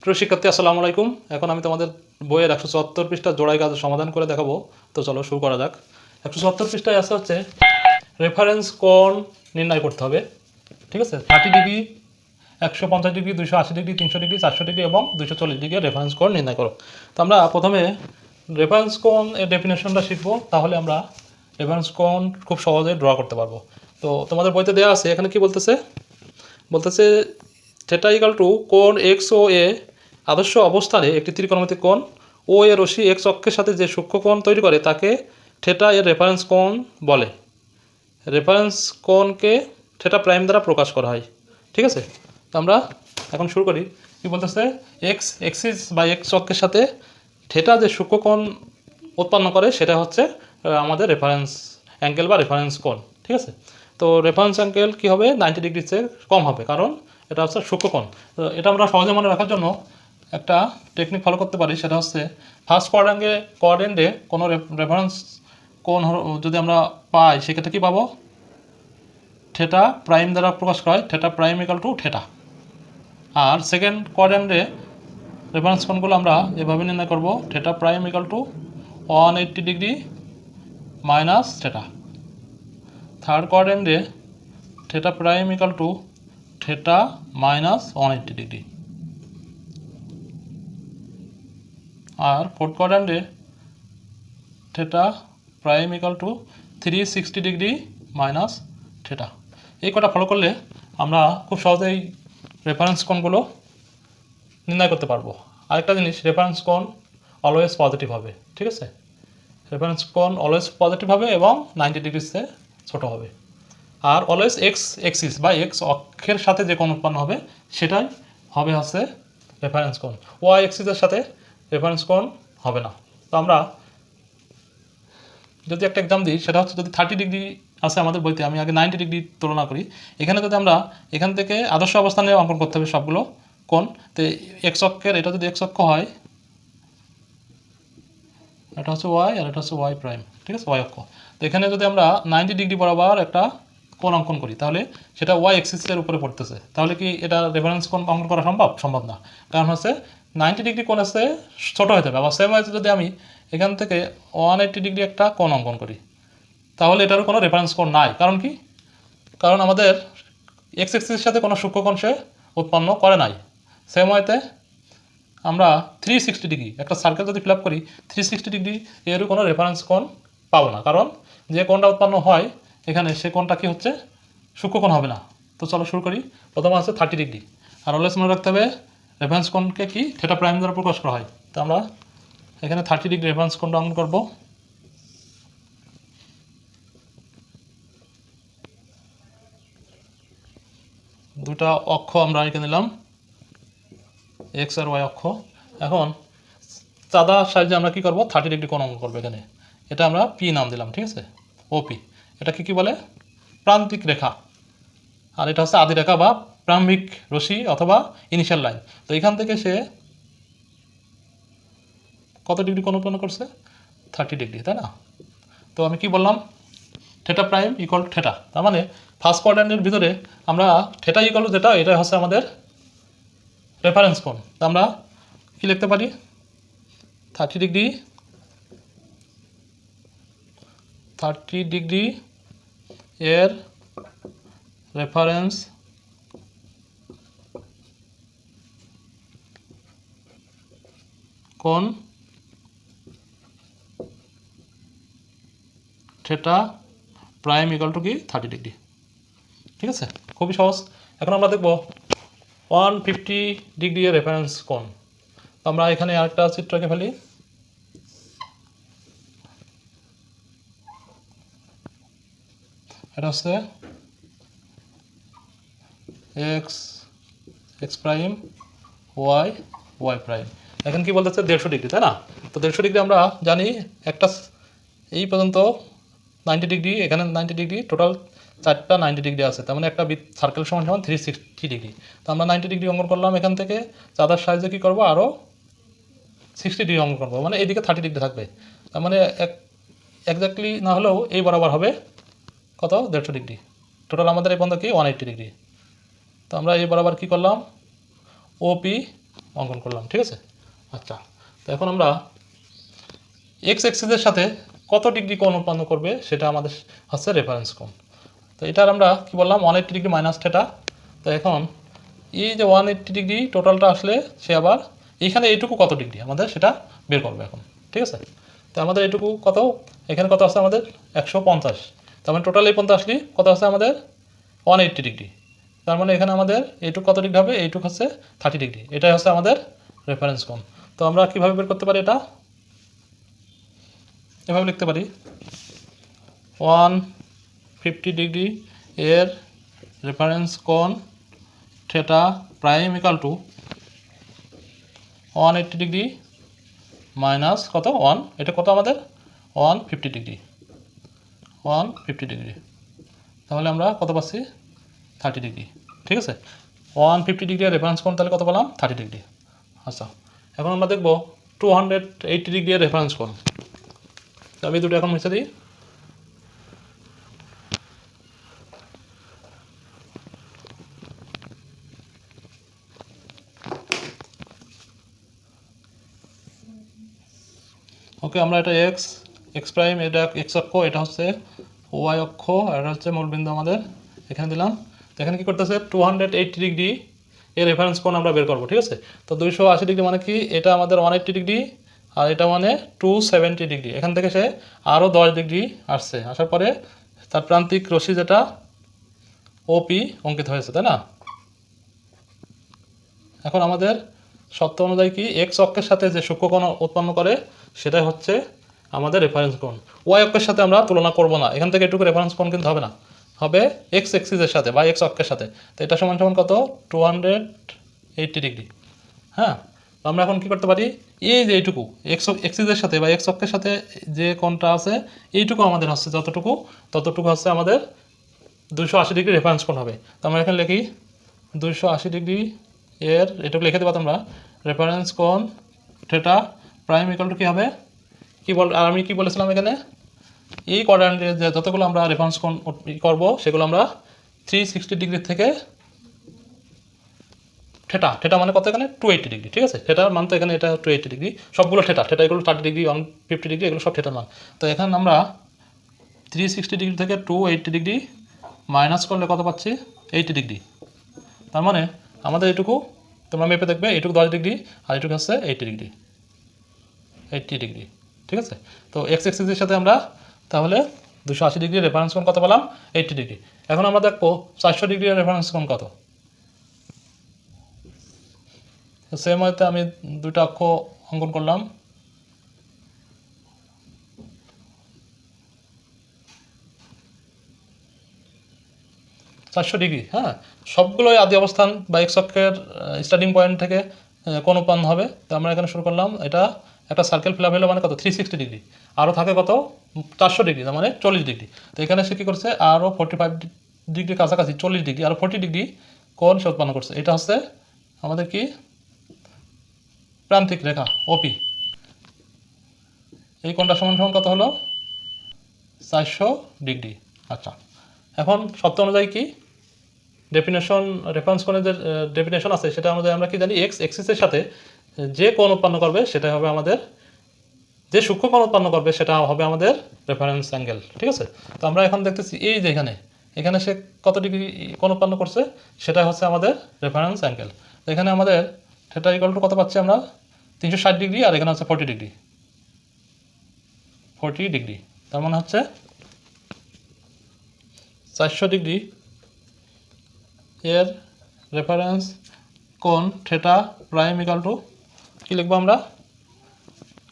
প্রিয় শিক্ষার্থী আসসালামু আলাইকুম। এখন আমি তোমাদের বইয়ের 174 পৃষ্ঠা জোড়াই কাজের সমাধান করে দেখাবো। তো চলো শুরু করা যাক। 174 পৃষ্ঠায় আছে হচ্ছে রেফারেন্স কোণ নির্ণয় করতে হবে। ঠিক আছে, 30 degree, 150 degree, 280 degree, 300 degree, 400 degree এবং 240 ডিগ্রি রেফারেন্স কোণ নির্ণয় করো। তো আমরা প্রথমে রেফারেন্স কোণ এর ডেফিনেশনটা শিখবো, তাহলে আমরা রেফারেন্স কোণ খুব সহজে ড্র করতে পারবো। তো তোমাদের বইতে দেওয়া আছে, এখানে কি বলতেছে থিটা ইকাল টু কোণ এক্স ও এ আদর্শ অবস্থানে একটি ত্রিকোণমিতিক কোণ ও এর রশ্মি এক্স অক্ষের সাথে যে সূক্ষ্ম কোণ তৈরি করে তাকে থিটা এর রেফারেন্স কোণ বলে। রেফারেন্স কোণকে থিটা প্রাইম দ্বারা প্রকাশ করা হয়। ঠিক আছে, তো আমরা এখন শুরু করি। কি বলতেছে, এক্স এক্সিস বা এক্স অক্ষের সাথে থিটা যে সূক্ষ্ম কোণ উৎপন্ন করে সেটা হচ্ছে আমাদের রেফারেন্স অ্যাঙ্গেল বা রেফারেন্স কোণ। ঠিক আছে, তো রেফারেন্স অ্যাঙ্গেল কী হবে, 90 ডিগ্রির চেয়ে কম হবে, কারণ এটা হচ্ছে সূক্ষ্মকোণ। তো এটা আমরা সহজে মনে রাখার জন্য একটা টেকনিক ফলো করতে পারি, সেটা হচ্ছে ফার্স্ট কোয়াড্রেন্টে কোনো রেফারেন্স কোণ যদি আমরা পাই, সেক্ষেত্রে কী পাবো, থিটা প্রাইম দ্বারা প্রকাশ করা হয়, theta prime equal to theta. আর সেকেন্ড কোয়াড্রেন্টে রেফারেন্স কোণগুলো আমরা এভাবে নির্ণয় করব, theta prime equal to 180 degree minus theta. Third কোয়াড্রেন্টে theta prime equal to theta minus 180 degree. আর ফোর্থ কোয়াড্রেন্টে theta prime equal to 360 degree minus theta. এই কটা ফলো করলে আমরা খুব সহজেই রেফারেন্স কোণগুলো নির্ণয় করতে পারবো। আরেকটা জিনিস, রেফারেন্স কোণ অলওয়েজ পজিটিভ হবে। ঠিক আছে, রেফারেন্স কোণ অলওয়েজ পজিটিভ হবে এবং 90 ডিগ্রিসে ছোটো হবে। আর অলওয়েজ এক্স এক্সিস বা এক্স অক্ষের সাথে যে কোণ উৎপন্ন হবে সেটাই হবে হচ্ছে রেফারেন্স কোণ। ওয়াই এক্সিসের সাথে রেফারেন্স কোণ হবে না। তো আমরা যদি একটা এক্সাম দিই, সেটা হচ্ছে যদি 30 ডিগ্রি আছে আমাদের বইতে, আমি আগে 90 ডিগ্রি তুলনা করি। এখানে যদি আমরা এখান থেকে আদর্শ অবস্থানে অঙ্কন করতে হবে সবগুলো কোণ। তো এক্স অক্ষের এটা যদি এক্স অক্ষ হয়, এটা হচ্ছে ওয়াই আর এটা হচ্ছে ওয়াই প্রাইম। ঠিক আছে, ওয়াই অক্ষ। তো এখানে যদি আমরা 90 ডিগ্রি বরাবর একটা কোণ অঙ্কন করি, তাহলে সেটা ওয়াই এক্সিসের উপরে পড়তেছে, তাহলে কি এটা রেফারেন্স কোণ অঙ্কন করা সম্ভব না। কারণ হচ্ছে 90 ডিগ্রি কোণ আছে ছোটো হতে হবে। আবার সেম ওয়েতে যদি আমি এখান থেকে 180 ডিগ্রি একটা কোণ অঙ্কন করি, তাহলে এটারও কোনো রেফারেন্স কোণ নাই। কারণ কি, কারণ আমাদের এক্স এক্সিসের সাথে কোনো সূক্ষ্মকোণ সে উৎপন্ন করে নাই। সেম ওয়েতে আমরা 360 ডিগ্রি একটা সার্কেল যদি ফিল আপ করি, 360 ডিগ্রি এরও কোনো রেফারেন্স কোণ পাবো না, কারণ যে কোণটা উৎপন্ন হয় এখানে সে কোণটা কি হচ্ছে, সূক্ষ্মকোণ হবে না। তো চলো শুরু করি। প্রথমে আছে 30 ডিগ্রি। আর অলওয়েজ মনে রাখতে হবে রেফারেন্স কোণকে কি থিটা প্রাইম দ্বারা প্রকাশ করা হয়। তো আমরা এখানে 30 ডিগ্রি রেফারেন্স কোণটা অঙ্কন করব। দুটা অক্ষ আমরা এঁকে নিলাম, এক্স আর ওয়াই অক্ষ। এখন চাঁদা সাইজে আমরা কি করব, 30 ডিগ্রি কোণ অঙ্কন করবো এখানে। এটা আমরা পি নাম দিলাম। ঠিক আছে, ওপি। এটাকে কি বলে, প্রান্তিক রেখা। আর এটা হচ্ছে আদি রেখা বা প্রারম্ভিক রশ্মি অথবা ইনিশিয়াল লাইন। তো এখান থেকে সে কত ডিগ্রি কোণ উৎপন্ন করছে, 30 ডিগ্রি, তাই না? তো আমি কি বললাম, theta prime equal two theta. তার মানে ফার্স্ট কোয়াড্রেন্টের ভিতরে আমরা থিটা ইকুয়াল টু যেটা, এটা হচ্ছে আমাদের রেফারেন্স কোণ। তো আমরা কি লিখতে পারি, 30 ডিগ্রি এর রেফারেন্স কোণ থিটা প্রাইম ইকুয়াল টু কি 30 ডিগ্রি। ঠিক আছে, খুবই সহজ। এখন আমরা দেখব 150 ডিগ্রি এর রেফারেন্স কোণ। তো আমরা এখানে আরেকটা চিত্র এঁকে ফেলি। এটা হচ্ছে x x prime, y y prime. এখন কি বলতেছে, 150 ডিগ্রি, তাই না? তো 150 ডিগ্রি আমরা জানি, একটা এই পর্যন্ত 90 ডিগ্রি, এখানে 90 ডিগ্রি, টোটাল 4টা 90 ডিগ্রি আছে। তার মানে একটা সার্কেল সমান 360 ডিগ্রি। তো আমরা 90 ডিগ্রি অঙ্কন করলাম। এখান থেকে চাঁদার সাহায্যে কী করবো, আরও 60 ডিগ্রি অঙ্কন করবো, মানে এইদিকে 30 ডিগ্রি থাকবে। তার মানে একজাক্টলি না হলেও এই বরাবর হবে কত, 150 ডিগ্রি। টোটাল আমাদের এই পর্যন্ত কি 180 ডিগ্রি। তো আমরা এই বরাবর কী করলাম, ওপি অঙ্কন করলাম, ঠিক আছে। আচ্ছা, তো এখন আমরা এক্স এক্সিসের সাথে কত ডিগ্রি কোণ উৎপন্ন করবে সেটা আমাদের হচ্ছে রেফারেন্স কোণ। তো এটার আমরা কি বললাম 180 ডিগ্রি মাইনাস থিটা। তো এখন এই যে 180 ডিগ্রি টোটালটা আসলে সে আবার এইখানে এইটুকু কত ডিগ্রি আমাদের সেটা বের করবে এখন, ঠিক আছে। তো আমাদের এইটুকু কত, এখানে কত আছে আমাদের 150, তার মানে টোটাল এই পর্যন্ত আসলে কত আছে আমাদের 180 ডিগ্রি। তার মানে এখানে আমাদের এইটুকু কত ডিগ্রি হবে, এইটুকু হচ্ছে 30 ডিগ্রি। এটাই হচ্ছে আমাদের রেফারেন্স কোণ। তো আমরা কীভাবে বের করতে পারি, এটা এভাবে লিখতে পারি 150 ডিগ্রি এর রেফারেন্স কোণ theta prime equal to 180 degree minus কত 1, এটা কত আমাদের 150 ডিগ্রি, 150 ডিগ্রি। তাহলে আমরা কত পাচ্ছি 30 ডিগ্রি, ঠিক আছে। 150 ডিগ্রি রেফারেন্স কোণ তাহলে কত পেলাম 30 ডিগ্রি। আচ্ছা, এখন আমরা দেখব 280 ডিগ্রি রেফারেন্স কোণ। আমি দুটো এখন মুছে দিই। ওকে, আমরা এটা এক্স প্রাইম, এটা এক্স অক্ষ, এটা হচ্ছে ওয়াই অক্ষ, আর এটা হচ্ছে মূলবিন্দু আমাদের এখানে দিলাম। তো এখানে কী করতেছে 280 ডিগ্রি এর রেফারেন্স কোণ আমরা বের করবো, ঠিক আছে। তো 280 ডিগ্রি মানে কি, এটা আমাদের 180 ডিগ্রি আর এটা মানে 270 ডিগ্রি। এখান থেকে সে আরও 10 ডিগ্রি আসছে, আসার পরে তার প্রান্তিক রশ্মি যেটা ওপি অঙ্কিত হয়েছে, তাই না। এখন আমাদের শর্ত অনুযায়ী কি এক্স অক্ষের সাথে যে সূক্ষ্মকোণ উৎপন্ন করে সেটাই হচ্ছে আমাদের রেফারেন্স কোণ। ওয়াই অক্ষের সাথে আমরা তুলনা করব না, এখান থেকে এটুকু রেফারেন্স কোণ কিন্তু হবে না, হবে এক্স এক্সিসের সাথে বা এক্স অক্ষের সাথে। তো এটা সমান সমান কত 280 ডিগ্রি। হ্যাঁ, তো আমরা এখন কি করতে পারি, এই যে এইটুকু এক্স এক্সিসের সাথে বা এক্স অক্ষের সাথে যে কোণটা আছে এইটুকু আমাদের হচ্ছে ততটুকু হচ্ছে আমাদের 280 ডিগ্রি রেফারেন্স কোণ হবে। তো আমরা এখানে লিখি 280 ডিগ্রি এর এটুকু লিখে দেবো তোমরা, রেফারেন্স কোণ থিটা প্রাইম ইকুয়াল টু কী হবে, আর আমি কি বলেছিলাম এখানে এই কোয়াড্র্যান্টে যে যতগুলো আমরা রেফারেন্স কোণ করবো সেগুলো আমরা 360 ডিগ্রি থেকে থিটা মানে কত এখানে 280 ডিগ্রি, ঠিক আছে। থিটার মান তো এখানে এটা 280 ডিগ্রি, সবগুলো থিটা এগুলো 30 ডিগ্রি 150 ডিগ্রি এগুলো সব থিটার মান। তো এখানে আমরা 360 ডিগ্রি থেকে 280 ডিগ্রি মাইনাস করলে কত পাচ্ছি 80 ডিগ্রি। তার মানে আমাদের এটুকু তোমরা মেপে দেখবে, এটুকু 10 ডিগ্রি আর এটুকু হচ্ছে 80 ডিগ্রি, 80 ডিগ্রি, ঠিক আছে। তো এক্স এক্সিসের সাথে আমরা তাহলে 280 ডিগ্রি রেফারেন্স কোণ কত পেলাম 80 ডিগ্রি। এখন আমরা দেখবো 400 ডিগ্রি রেফারেন্স কোণ কত। সেম হয়তো আমি দুইটা অক্ষ অঙ্কন করলাম, চারশো ডিগ্রি। হ্যাঁ, সবগুলোই আদি অবস্থান বা এক্স অক্ষের স্টার্টিং পয়েন্ট থেকে কোণ উৎপন্ন হবে। তো আমরা এখানে শুরু করলাম, এটা একটা সার্কেল ফিল আপ হলো মানে কত 360 ডিগ্রি, আরও থাকে কত 400 ডিগ্রি, তার মানে 40 ডিগ্রি। তো এখানে সে কী করছে আরও 45 ডিগ্রি কাছাকাছি 40 ডিগ্রি আরও 40 ডিগ্রি কোণ সে উৎপন্ন করছে। এটা হচ্ছে আমাদের কি প্রান্তিক রেখা ওপি। এই কোণটা সমান সমান কত হলো 400 ডিগ্রি। আচ্ছা, এখন শর্ত অনুযায়ী কি ডেফিনেশন রেফারেন্স কোণের যে ডেফিনেশন আছে সেটা অনুযায়ী আমরা কি জানি এক্স এক্সিসের সাথে যে কোণ উৎপন্ন করবে সেটা হবে আমাদের, যে সূক্ষ্ম কোণ উৎপন্ন করবে সেটা হবে আমাদের রেফারেন্স অ্যাঙ্গেল, ঠিক আছে। তো আমরা এখন দেখতেছি এই যে এখানে সে কত ডিগ্রি কোণ উৎপন্ন করছে সেটা হচ্ছে আমাদের রেফারেন্স অ্যাঙ্গেল। তো এখানে আমাদের থিটা ইকুয়াল টু কত পাচ্ছি আমরা 360 ডিগ্রি আর এখানে হচ্ছে 40 ডিগ্রি, 40 ডিগ্রি। তার মানে হচ্ছে 400 ডিগ্রি এর রেফারেন্স কোণ থিটা প্রাইম ইকুয়াল টু কী লিখবো আমরা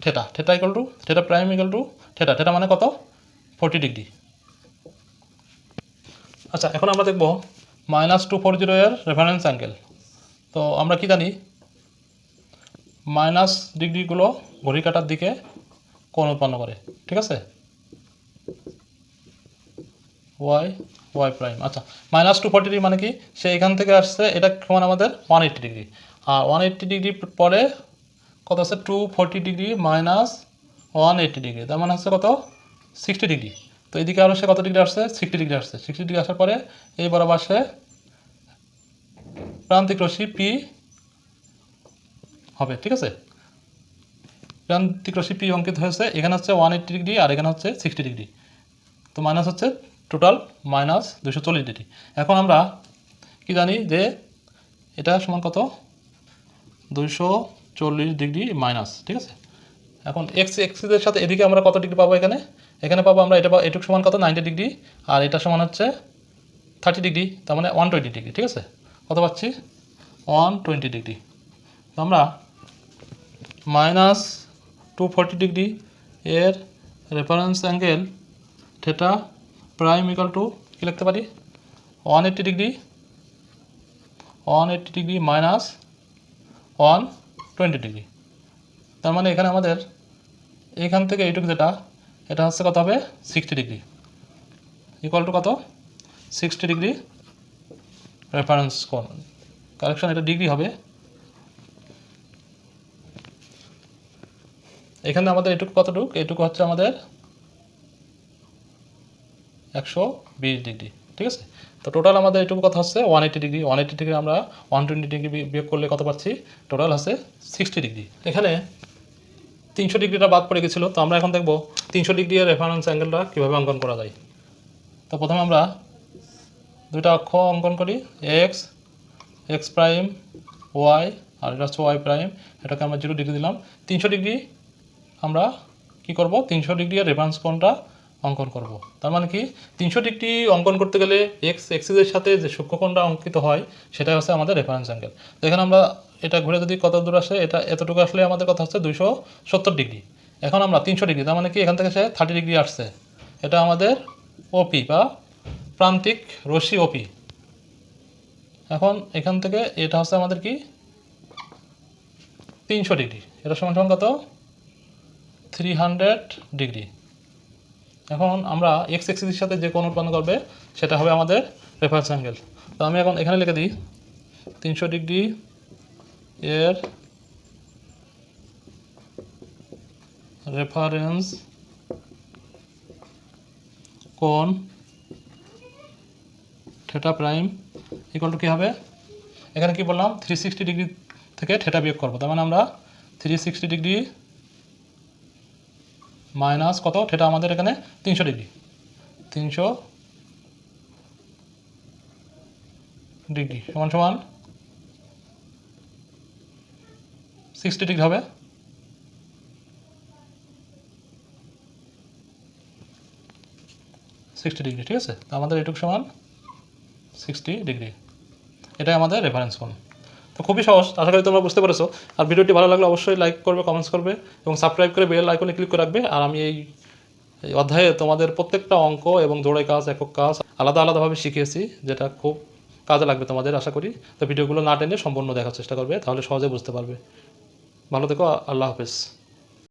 theta equal to theta prime equal two theta মানে কত 40 ডিগ্রি। আচ্ছা, এখন আমরা দেখব -240 এর রেফারেন্স অ্যাঙ্গেল। তো আমরা কি জানি মাইনাস ডিগ্রিগুলো ঘড়ি কাটার দিকে কোণ উৎপন্ন করে, ঠিক আছে, ওয়াই প্রাইম। আচ্ছা, -240 ডিগ্রি মানে কি সে এখান থেকে আসছে, এটা সমান আমাদের 180 ডিগ্রি, আর 180 ডিগ্রি পরে কত আছে 240 ডিগ্রি মাইনাস 180 ডিগ্রি, তার মানে হচ্ছে কত 60 ডিগ্রি। তো এদিকে আরও সে কত ডিগ্রি আসছে 60 ডিগ্রি আসছে। 60 ডিগ্রি আসার পরে এই বরাবর সে প্রান্তিক রশ্মি পি হবে, ঠিক আছে। প্রান্তিক রশ্মি পি অঙ্কিত হয়েছে, এখানে হচ্ছে 180 ডিগ্রি আর এখানে হচ্ছে 60 ডিগ্রি, তো মাইনাস হচ্ছে টোটাল মাইনাস 240 ডিগ্রি। এখন আমরা কি জানি যে এটা সমান কত, 240 ডিগ্রি মাইনাস, ঠিক আছে। এখন এক্স এক্সিসের সাথে এদিকে আমরা কত ডিগ্রি পাবো, এখানে পাবো আমরা এটা এটুক সমান কত 90 ডিগ্রি, আর এটা সমান হচ্ছে 30 ডিগ্রি, তার মানে 120 ডিগ্রি, ঠিক আছে। কত পাচ্ছি, 120 ডিগ্রি। তো আমরা মাইনাস 240 ডিগ্রি এর reference angle theta prime equal to কী লিখতে পারি, 180 ডিগ্রি মাইনাস 120 ডিগ্রি। তার মানে এখানে আমাদের এইখান থেকে এইটুকু যেটা, এটা হচ্ছে কত হবে 60 ডিগ্রি, ইকুয়াল টু কত 60 ডিগ্রি রেফারেন্স কোণ। কারেকশন, এটা ডিগ্রি হবে। এখানে আমাদের এটুকু কতটুকু, এটুকু হচ্ছে আমাদের 120 ডিগ্রি, ঠিক আছে। তো টোটাল আমাদের এটুকু কথা হচ্ছে 180 ডিগ্রি। 180 ডিগ্রি আমরা 120 ডিগ্রি বিয়োগ করলে কত পাচ্ছি, টোটাল হচ্ছে 60 ডিগ্রি। এখানে 300 ডিগ্রিটা বাদ পড়ে গেছিলো, তো আমরা এখন দেখব 300 ডিগ্রি এর রেফারেন্স অ্যাঙ্গেলটা কীভাবে অঙ্কন করা যায়। তো প্রথমে আমরা দুইটা অক্ষ অঙ্কন করি, এক্স প্রাইম ওয়াই, আর এটা হচ্ছে ওয়াই প্রাইম, এটাকে আমরা 0 ডিগ্রি দিলাম। 300 ডিগ্রি আমরা কি করব, 300 ডিগ্রি এর রেফারেন্স কোণটা অঙ্কন করব। তার মানে কি 300 ডিগ্রি অঙ্কন করতে গেলে এক্স এক্সিসের সাথে যে সূক্ষ্মকোণটা অঙ্কিত হয় সেটাই হচ্ছে আমাদের রেফারেন্স অ্যাঙ্গেল। তো এখানে আমরা এটা ঘুরে যদি কত দূর আসে, এটা এতটুকু আসলে আমাদের কথা হচ্ছে 270 ডিগ্রি। এখন আমরা 300 ডিগ্রি, তার মানে কি এখান থেকে সে 30 ডিগ্রি আসছে, এটা আমাদের ওপি বা প্রান্তিক রশ্মি ওপি। এখন এখান থেকে এটা হচ্ছে আমাদের কি 300 ডিগ্রি, এটা সমান সমান কত 300 ডিগ্রি। এখন আমরা এক্স এক্সিসের সাথে যে কোণ উৎপন্ন করবে সেটা হবে আমাদের রেফারেন্স অ্যাঙ্গেল। তো আমি এখন এখানে লিখে দিই 300 ডিগ্রি এর রেফারেন্স কোণ থিটা প্রাইম ইকুয়াল টু কী হবে, এখানে কি বললাম 360 ডিগ্রি থেকে থিটা বিয়োগ করবো, তার মানে আমরা 360 ডিগ্রি মাইনাস কত থিটা, আমাদের এখানে 300 ডিগ্রি, 300 ডিগ্রি সমান সমান 60 ডিগ্রি হবে। ডিগ্রি, ঠিক আছে। আমাদের এটুকু সমান 60 ডিগ্রি, এটাই আমাদের রেফারেন্স কোণ। তো খুবই সহজ, আশা করি তোমরা বুঝতে পেরেছো। আর ভিডিওটি ভালো লাগলে অবশ্যই লাইক করবে, কমেন্টস করবে এবং সাবস্ক্রাইব করে বেল আইকনে ক্লিক করে রাখবে। আর আমি এই অধ্যায়ে তোমাদের প্রত্যেকটা অঙ্ক এবং জোড়াই কাজ, একক কাজ আলাদা আলাদাভাবে শিখিয়েছি, যেটা খুব কাজে লাগবে তোমাদের আশা করি। তো ভিডিওগুলো না টেনে সম্পূর্ণ দেখার চেষ্টা করবে, তাহলে সহজে বুঝতে পারবে। ভালো থেকো, আল্লাহ হাফেজ।